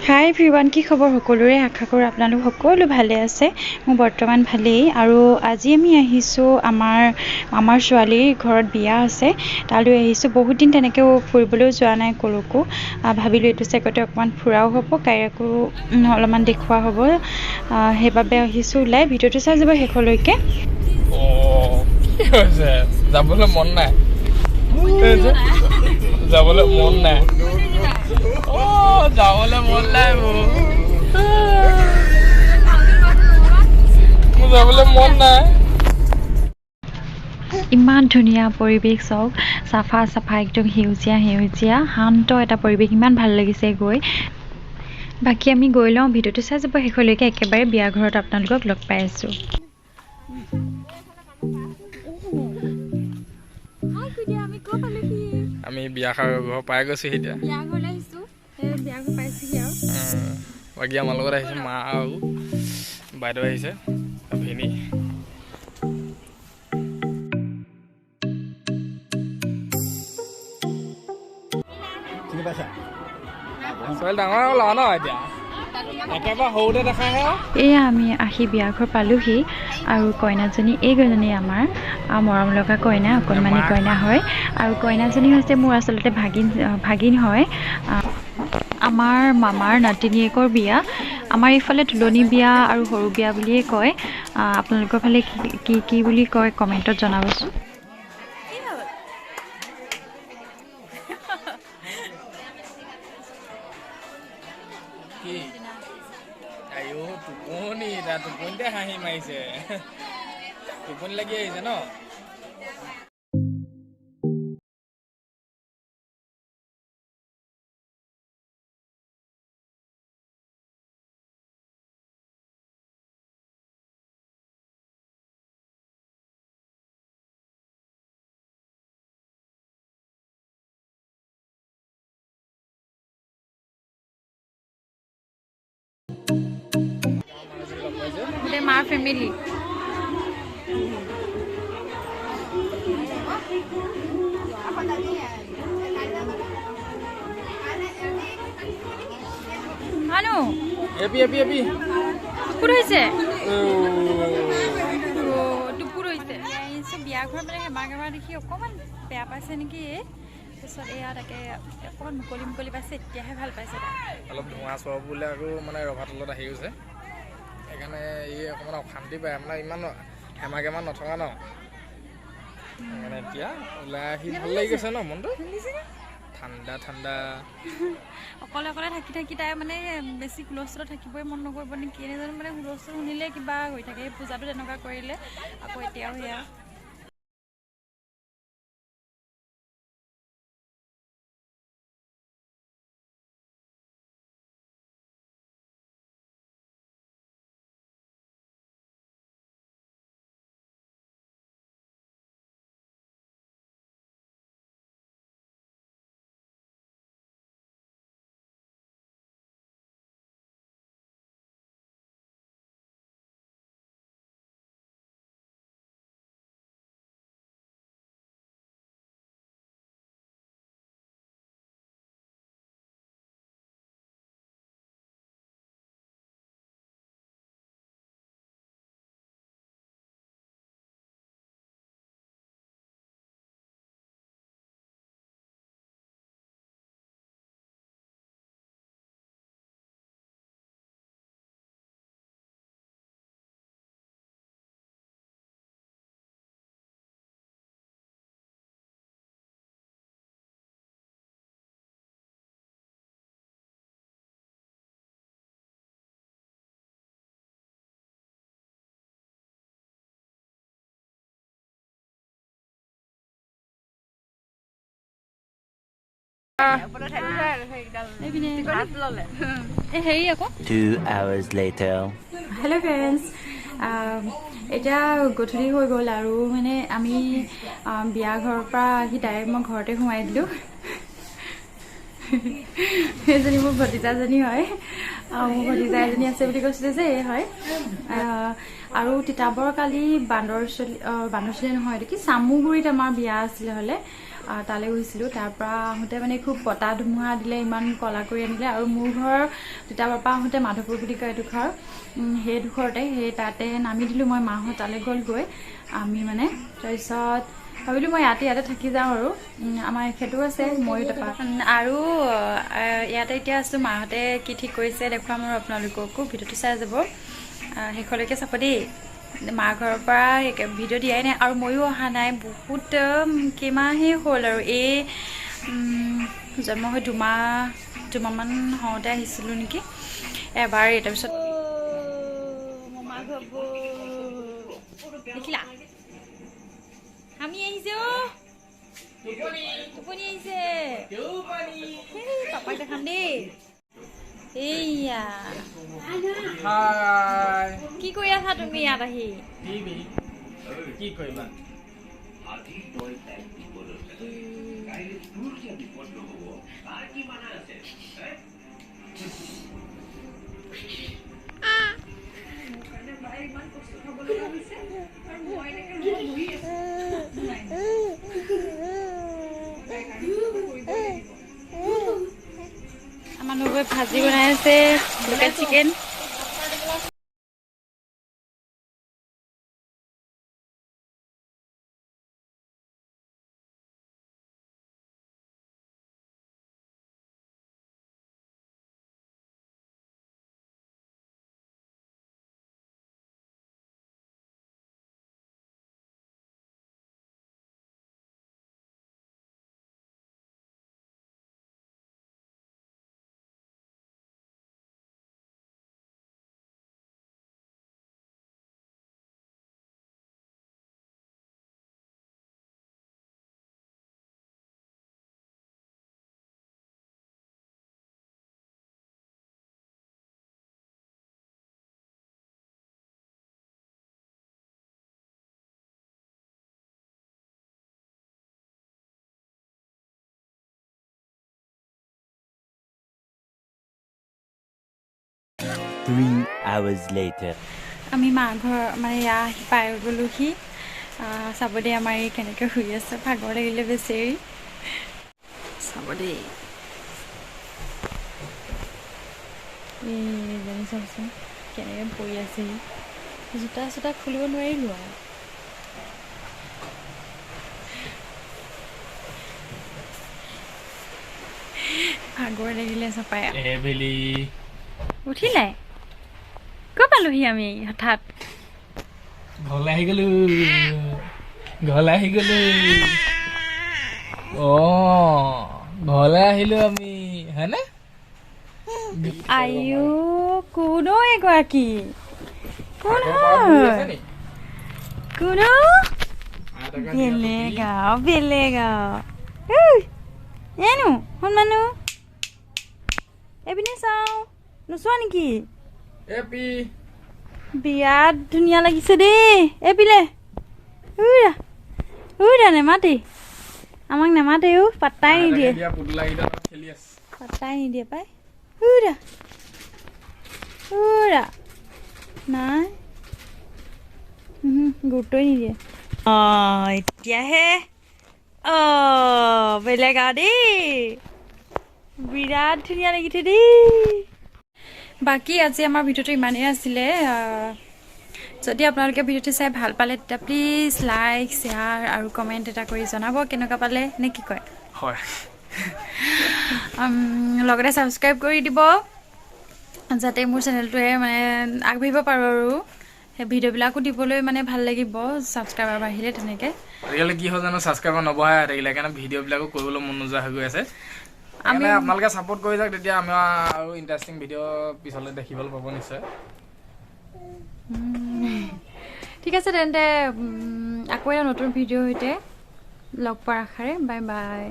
হাই everyone, কি খবৰ সকলোৰে? আশা কৰোঁ আপোনালোক সকলো ভালে আছে। মোৰ বৰ্তমান ভালেই। আৰু আজি আমি আহিছোঁ আমাৰ ছোৱালীৰ ঘৰত বিয়া আছে, তালৈ আহিছোঁ। বহুত দিন তেনেকৈ ফুৰিবলৈও যোৱা নাই ক'লৈকো। ভাবিলোঁ এইটো চেগতে অকণমান ফুৰাও হ'ব, কাইৰাকো অলপমান দেখুওৱা হ'ব। সেইবাবে আহিছোঁ ওলাই। ভিডিঅ'টো চাই যাব শেষলৈকে। কি হৈছে? যাবলৈ মন নাই, যাবলৈ মন নাই, যাবলৈ মন নাই, মোৰ যাবলৈ মন নাই। ইমান ধুনীয়া পৰিৱেশ, চাওক, চাফা একদম সেউজীয়া শান্ত এটা পৰিৱেশ। ইমান ভাল লাগিছে গৈ। বাকী আমি গৈ লওঁ, ভিডিঅ'টো চাই যাব শেষলৈকে। একেবাৰে বিয়া ঘৰত আপোনালোকক লগ পাই আছোঁ। আমি বিয়া খাব ঘৰ পাই গৈছোঁ এতিয়া। বাকী আমাৰ লগত আহিছে মা আৰু বাইদেউ আহিছে, ভিনি। ছোৱালী ডাঙৰ হ'ল আৰু ন এতিয়া, একেবাৰে সৰুতে দেখাহে। এয়া আমি আহি বিয়া ঘৰ পালোহি। আৰু কইনাজনী এইজনী আমাৰ মৰম লগা কইনা, অকণমানি কইনা হয়। আৰু কইনাজনী হৈছে মোৰ আচলতে ভাগিন হয়। আমাৰ মামাৰ নাতিনীয়েকৰ বিয়া। আমাৰ এইফালে তুলনি বিয়া আৰু সৰু বিয়া বুলিয়ে কয়। আপোনালোকৰ ফালে কি বুলি কয় কমেণ্টত জনাবচোন। টোপনিতে হাঁহি মাৰিছে, টোপনি লাগি আহিছে ন। গোটেই মাৰ ফেমিলি। টুকুৰ হৈছে, বিয়া ঘৰ মানে হেমা দেখি অকণমান বেয়া পাইছে নেকি। তাৰপিছত এয়া তাকে অকণমান মুকলি পাইছে, এতিয়াহে ভাল পাইছে। অলপ ধোঁৱা চোৱা বোলে আকৌ মানে ৰভা তলত আহি গৈছে, সেইকাৰণে ই অকণমান অশান্তি পায়। মানে ইমান হেমা নথকা ন, মানে এতিয়া ওলাই আহি ভাল লাগি গৈছে ন মনটো। ঠাণ্ডা অকলে থাকি তাই মানে বেছি হুলস্থুলত থাকিবই মন নকৰিব নেকি, এনেজানো মানে হুলস্থুল শুনিলে কিবা হৈ থাকে। পূজাটো তেনেকুৱা কৰিলে আকৌ এতিয়াও সেয়া। হেল্ল' ফ্ৰেণ্ডছ, এতিয়া গধূলি হৈ গ'ল আৰু মানে আমি বিয়া ঘৰৰ পৰা আহি ডাইৰেক্ট মই ঘৰতে সোমাই দিলোঁ। সেইজনী মোৰ ভতিজাজনী হয়। মোৰ ভতিজা এজনী আছে বুলি কৈছিলে যে এই হয়। আৰু তিতাবৰ কালি বান্দৰচলি নহয়, এইটো কি চামুগুৰিত আমাৰ বিয়া আছিলে হ'লে। তালৈ গৈছিলোঁ। তাৰপৰা আহোঁতে মানে খুব বতাহ ধুমুহা দিলে, ইমান ক'লা কৰি আনিলে। আৰু মোৰ ঘৰ তিতাবৰৰ পৰা আহোঁতে মাধৱপুৰ বুলি কয় এডোখৰ, সেইডোখৰতে সেই তাতে নামি দিলোঁ মই। মাহঁত তালৈ গ'লগৈ, আমি মানে তাৰপিছত ভাবিলোঁ মই ইয়াতে থাকি যাওঁ আৰু আমাৰ এখেতো আছে, ময়ো তাৰপৰা আৰু ইয়াতে এতিয়া আছোঁ। মাহঁতে কি ঠিক কৰিছে দেখুৱাম আৰু আপোনালোককো, ভিডিঅ'টো চাই যাব, শেষলৈকে চাব দেই। মাৰ ঘৰৰ পৰা ভিডিঅ' দিয়াই নাই আৰু ময়ো অহা নাই বহুত, কেইমাহেই হ'ল আৰু এই জন্ম হৈ দুমাহমান হওঁতে আহিছিলোঁ নেকি এবাৰ। তাৰপিছত দেখিলা আমি আহিছে, টোপনি আহিছে, পাপাক দেখাম দেই। এইয়া কি কৰি আছা তুমি ইয়াত আহি? কি কৰিবা? আমাৰ নবৌয়ে ভাজি বনাই আছে, লোকেল চিকেন। আমি মা ঘৰ মানে ইয়াৰ আহি পাই গ'লোহি। চাব দেই আমাৰ এই কেনেকৈ শুই আছে, ভাগৰ লাগিলে বেচেৰি। চাব দেই এইজনী, চাওকচোন কেনেকৈ পৰি আছে। জোতা চোতা খুলিব নোৱাৰিলোঁ আৰু। ভাগৰ লাগিলে চপাই উঠিলে। ক'ত পালোহি আমি হঠাৎ? ঘৰলৈ আহি গ'লো। ঘৰলৈ আহিলো আমি, হয়নে? আইও কোনো এগৰাকী কোন কোনো বেলেগ এনো শুন মানুহ এইপিনে চাওঁ, নোচোৱা নেকি? বিৰাট ধুনীয়া লাগিছে দেই। এইপিলে নেমাতে, আমাক নেমাতেও, পাত্তাই নিদিয়ে পাই। নাই গুৰুত্বই নিদিয়ে। এতিয়াহে বেলেগ আৰু দেই, বিৰাট ধুনীয়া লাগিছে দেই। বাকী আজি আমাৰ ভিডিঅ'টো ইমানেই আছিলে। যদি আপোনালোকে ভিডিঅ'টো চাই ভাল পালে তেতিয়া প্লিজ লাইক, শ্বেয়াৰ আৰু কমেণ্ট এটা কৰি জনাব কেনেকুৱা পালে, নে কি কয়? হয়। লগতে ছাবস্ক্ৰাইব কৰি দিব, যাতে মোৰ চেনেলটোৱে মানে আগবাঢ়িব পাৰোঁ আৰু সেই ভিডিঅ'বিলাকো দিবলৈ মানে ভাল লাগিব, ছাবস্ক্ৰাইবাৰ বাঢ়িলে। তেনেকৈ আজিকালি কি হয় জানো, ছাবস্ক্ৰাইবাৰ নবঢ়াই হৈ থাকিলে, সেইকাৰণে ভিডিঅ'বিলাকো কৰিবলৈ মন নোযোৱা হৈ গৈ আছে। আপোনালোকে ছাপোৰ্ট কৰি যাওক, তেতিয়া আমি আৰু ইণ্টাৰেষ্টিং ভিডিঅ' পিছলৈ দেখিবলৈ পাব নিশ্চয়। ঠিক আছে তেন্তে, আকৌ এটা নতুন ভিডিঅ'ৰ সৈতে লগ পোৱাৰ আশাৰে বাই বাই।